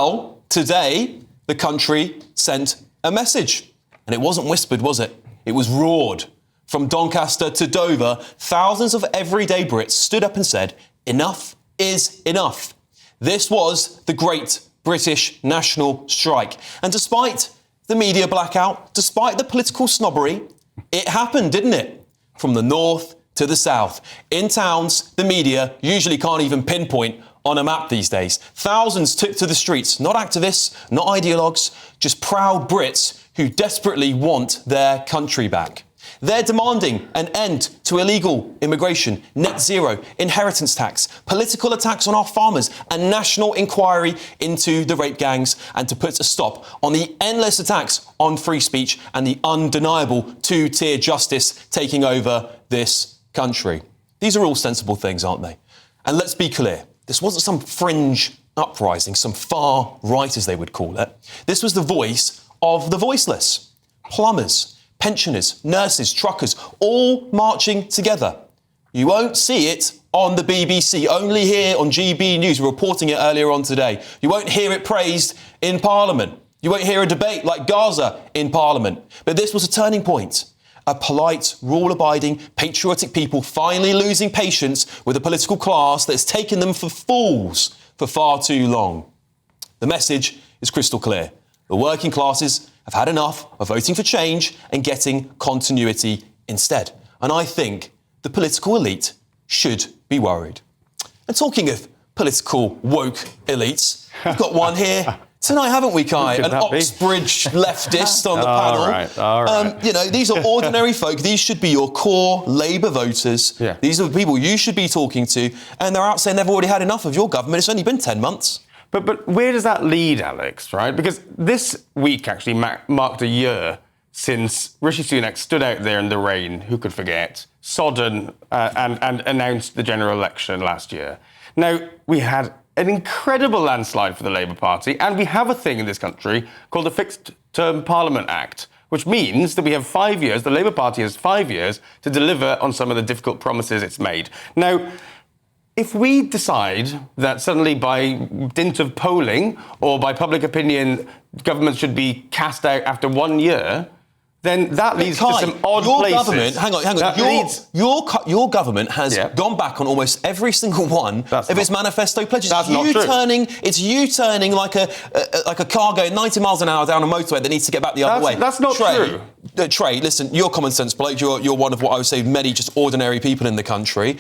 Well, today, the country sent a message. And it wasn't whispered, was it? It was roared. From Doncaster to Dover, thousands of everyday Brits stood up and said, enough is enough. This was the Great British National Strike. And despite the media blackout, despite the political snobbery, it happened, didn't it? From the north to the south. In towns, the media usually can't even pinpoint on a map these days. Thousands took to the streets, not activists, not ideologues, just proud Brits who desperately want their country back. They're demanding an end to illegal immigration, net zero, inheritance tax, political attacks on our farmers, a national inquiry into the rape gangs, and to put a stop on the endless attacks on free speech and the undeniable two-tier justice taking over this country. These are all sensible things, aren't they? And let's be clear, this wasn't some fringe uprising, some far right as they would call it. This was the voice of the voiceless. Plumbers, pensioners, nurses, truckers, all marching together. You won't see it on the BBC, only here on GB News, reporting it earlier on today. You won't hear it praised in Parliament. You won't hear a debate like Gaza in Parliament. But this was a turning point. A polite, rule-abiding, patriotic people finally losing patience with a political class that has taken them for fools for far too long. The message is crystal clear. The working classes have had enough of voting for change and getting continuity instead. And I think the political elite should be worried. And talking of political woke elites, we've got one here tonight, haven't we, Kai? An Oxbridge leftist on the panel. All right. You know, these are ordinary folk. These should be your core Labour voters. Yeah. These are the people you should be talking to. And they're out saying they've already had enough of your government. It's only been 10 months. But where does that lead, Alex, right? Because this week actually marked a year since Rishi Sunak stood out there in the rain, who could forget, sodden, and announced the general election last year. Now, we had an incredible landslide for the Labour Party, and we have a thing in this country called the Fixed Term Parliament Act, which means that we have 5 years, the Labour Party has 5 years to deliver on some of the difficult promises it's made. Now, if we decide that suddenly by dint of polling or by public opinion, government should be cast out after 1 year, then that leads to some odd places. Government, hang on. Your government has gone back on almost every single one of its manifesto pledges. That's not true. It's U-turning like a car going 90 miles an hour down a motorway that needs to get back the other way. That's not true. Trey, listen, you're common sense bloke. You're one of what I would say many just ordinary people in the country.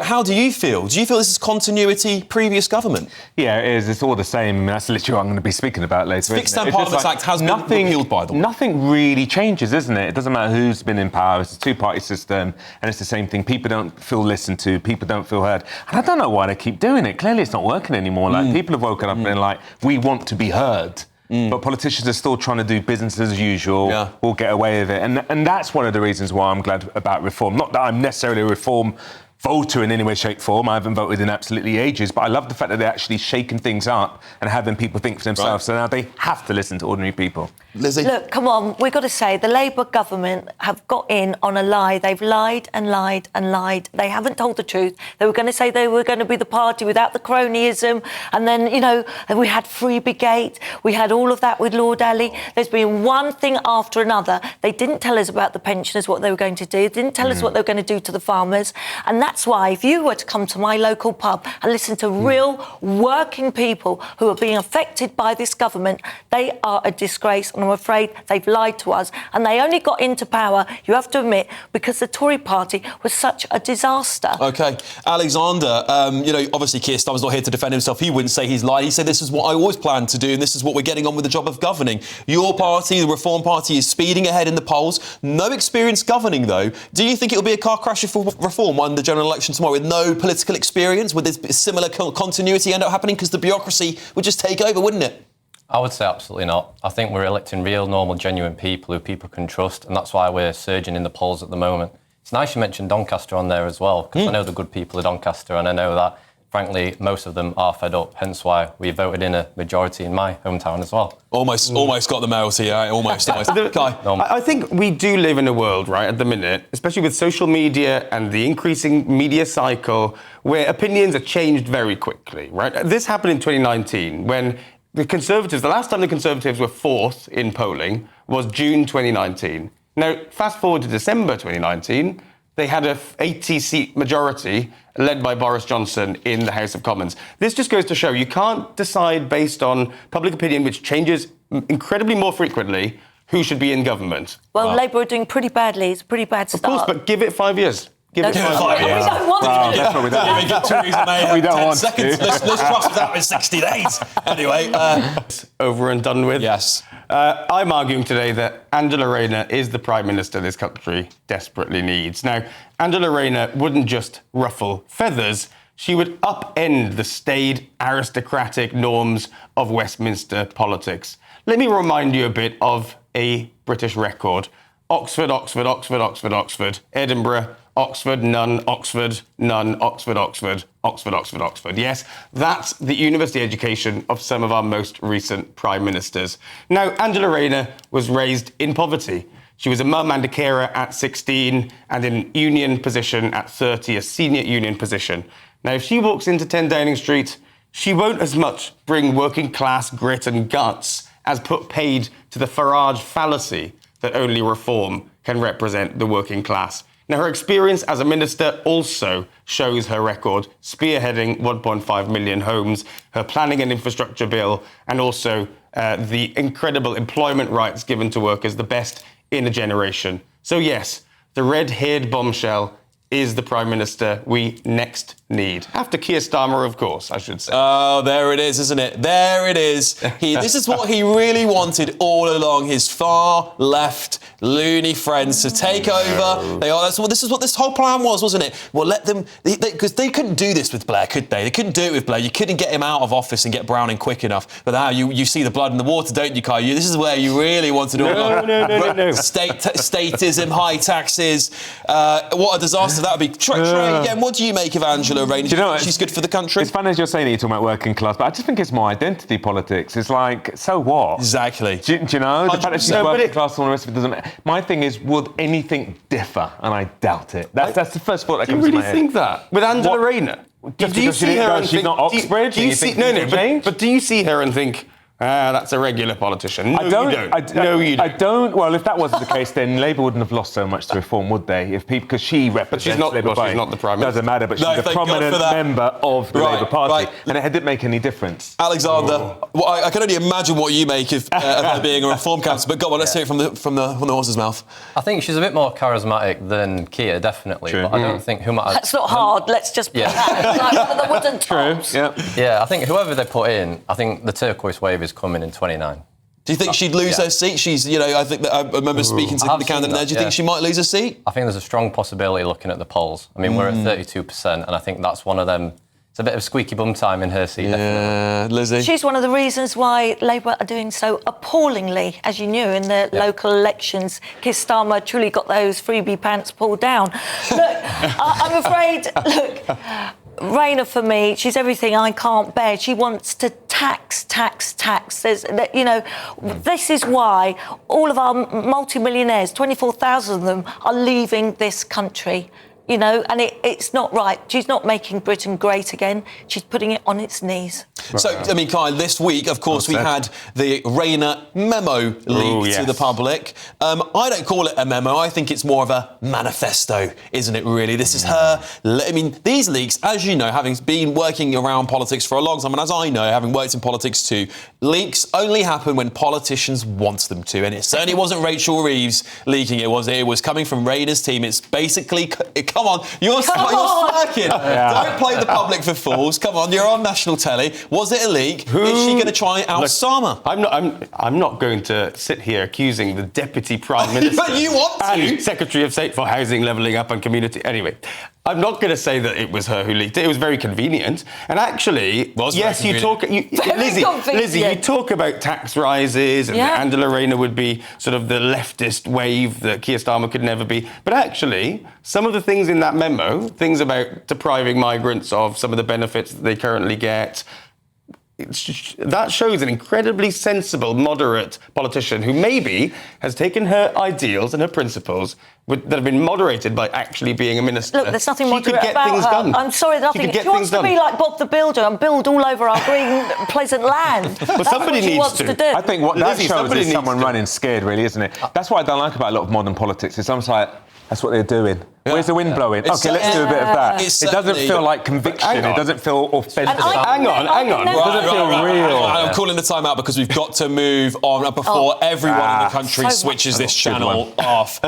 How do you feel? Do you feel this is continuity previous government? Yeah, it is. It's all the same. I mean, that's literally what I'm going to be speaking about later. Fixed Term Parliament Act has been repealed by them. Nothing really changes, isn't it? It doesn't matter who's been in power. It's a two-party system, and it's the same thing. People don't feel listened to. People don't feel heard. And I don't know why they keep doing it. Clearly, it's not working anymore. Like people have woken up and been like, we want to be heard. But politicians are still trying to do business as usual. Yeah. We'll get away with it. And that's one of the reasons why I'm glad about reform. Not that I'm necessarily a reform voter in any way, shape, form. I haven't voted in absolutely ages, but I love the fact that they're actually shaking things up and having people think for themselves. Right. So now they have to listen to ordinary people. Lizzie? Look, come on, we've got to say, the Labour government have got in on a lie. They've lied and lied and lied. They haven't told the truth. They were going to say they were going to be the party without the cronyism. And then, you know, we had Freebie-gate. We had all of that with Lord Ali. There's been one thing after another. They didn't tell us about the pensioners, what they were going to do. They didn't tell us what they were going to do to the farmers. And that's why, if you were to come to my local pub and listen to real working people who are being affected by this government, they are a disgrace. And I'm afraid they've lied to us. And they only got into power, you have to admit, because the Tory party was such a disaster. OK. Alexander, you know, obviously Keir Starmer's not here to defend himself. He wouldn't say he's lied. He said this is what I always planned to do and this is what we're getting on with the job of governing. Your party, the Reform Party, is speeding ahead in the polls. No experience governing, though. Do you think it'll be a car crash for Reform when the general election tomorrow with no political experience? Would this similar continuity end up happening? Because the bureaucracy would just take over, wouldn't it? I would say absolutely not. I think we're electing real, normal, genuine people who people can trust, and that's why we're surging in the polls at the moment. It's nice you mentioned Doncaster on there as well, because I know the good people of Doncaster, and I know that, frankly, most of them are fed up, hence why we voted in a majority in my hometown as well. Almost got the mail to you, almost. Kai? I think we do live in a world, right, at the minute, especially with social media and the increasing media cycle, where opinions are changed very quickly, right? This happened in 2019, when the Conservatives, the last time the Conservatives were fourth in polling was June 2019. Now, fast forward to December 2019, they had a 80-seat majority led by Boris Johnson in the House of Commons. This just goes to show you can't decide based on public opinion, which changes incredibly more frequently, who should be in government. Well, Labour are doing pretty badly. It's a pretty bad start. Of course, but give it 5 years. Give it 5 years. We don't want to. That's what we don't. Give Theresa May We don't 10 want seconds. to. Let's trust that in 60 days. Anyway, Over and done with. yes. I'm arguing today that Angela Rayner is the Prime Minister this country desperately needs. Now, Angela Rayner wouldn't just ruffle feathers, she would upend the staid aristocratic norms of Westminster politics. Let me remind you a bit of a British record. Oxford, Oxford, Oxford, Oxford, Oxford. Edinburgh, Oxford, none, Oxford, none, Oxford, Oxford, Oxford, Oxford, Oxford. Yes, that's the university education of some of our most recent prime ministers. Now, Angela Rayner was raised in poverty. She was a mum and a carer at 16 and in union position at 30, a senior union position. Now, if she walks into 10 Downing Street, she won't as much bring working class grit and guts as put paid to the Farage fallacy that only reform can represent the working class. Now, her experience as a minister also shows her record, spearheading 1.5 million homes, her planning and infrastructure bill, and also the incredible employment rights given to workers, the best in a generation. So yes, the red-haired bombshell is the Prime Minister we next need. After Keir Starmer, of course, I should say. Oh, there it is, isn't it? There it is. This is what he really wanted all along. His far left loony friends to take over. This is what this whole plan was, wasn't it? Well, let them, because they couldn't do this with Blair, could they? They couldn't do it with Blair. You couldn't get him out of office and get Browning quick enough. But now you see the blood in the water, don't you, Keir? This is where you really wanted all along. No. Statism, high taxes. What a disaster that would be. Trey, again, what do you make of Angela Rayner? Do you know, she's good for the country? It's funny as you're saying that you're talking about working class, but I just think it's more identity politics. It's like, so what? Exactly. Do you know? The fact that she's 100%. working class and all the rest of it doesn't... My thing is, would anything differ? And I doubt it. That's the first thought that comes to my head. Do you really think that? With Angela Rayner? Just Do you because see her and she's think... not Oxbridge? Do you see, but do you see her and think... that's a regular politician. No, you don't. I don't. Well, if that wasn't the case, then Labour wouldn't have lost so much to reform, would they? Because she represents Labour Party. She's not the Prime Minister. Doesn't matter, but she's a thank God prominent for that. member of the Labour Party. Right. And it didn't make any difference. Alexander, well, I can only imagine what you make of her being a reform councillor, but go on, let's hear it from the horse's mouth. I think she's a bit more charismatic than Keir, definitely. True. But I don't think That's not hard. Let's just put that. It's like one of the wooden tops. Yeah, I think whoever they put in, I think the turquoise wave is coming in 29. Do you think she'd lose her seat? She's, I think that I remember speaking to the candidate there. Do you think she might lose her seat? I think there's a strong possibility looking at the polls. I mean, we're at 32%, and I think that's one of them. It's a bit of squeaky bum time in her seat, definitely. Lizzie? She's one of the reasons why Labour are doing so appallingly, as you knew, in the local elections. Keir Starmer truly got those freebie pants pulled down. Look, I'm afraid, Rayner, for me, she's everything I can't bear. She wants to tax. This is why all of our multimillionaires, 24,000 of them, are leaving this country. And it's not right. She's not making Britain great again. She's putting it on its knees. So, Kyle, this week, of course, we had the Rayner memo leaked to the public. I don't call it a memo. I think it's more of a manifesto, isn't it, really? This is her... these leaks, as you know, having been working around politics for a long time, and as I know, having worked in politics too, leaks only happen when politicians want them to. And it certainly wasn't Rachel Reeves leaking it, was it? It was coming from Rayner's team. It's basically... Come on, you're smirking. Don't play the public for fools. Come on, you're on national telly. Was it a leak? Is she going to try and out Starmer? I'm not going to sit here accusing the Deputy Prime Minister But you want to. and Secretary of State for Housing, Levelling Up and Community. Anyway, I'm not going to say that it was her who leaked it. It was very convenient. And actually, Lizzie, you talk about tax rises and Angela Rayner would be sort of the leftist wave that Keir Starmer could never be. But actually, some of the things in that memo, things about depriving migrants of some of the benefits that they currently get, that shows an incredibly sensible, moderate politician who maybe has taken her ideals and her principles that have been moderated by actually being a minister. Look, there's nothing moderate She could get about things her. done. I'm sorry, nothing. She could get She wants things to be done. like Bob the Builder and build all over our green, pleasant land. But That's somebody what she needs wants to. to do. I think what that Lizzie, shows somebody is needs someone to. running scared, really, isn't it? That's what I don't like about a lot of modern politics. It's almost like, that's what they're doing. Where's the wind blowing? It's Okay, let's do a bit of that. It's It doesn't certainly- feel like conviction. Hang on. It doesn't feel authentic. Hang on. It doesn't feel real. I'm calling the time out because we've got to move on before everyone in the country so switches much. this channel off.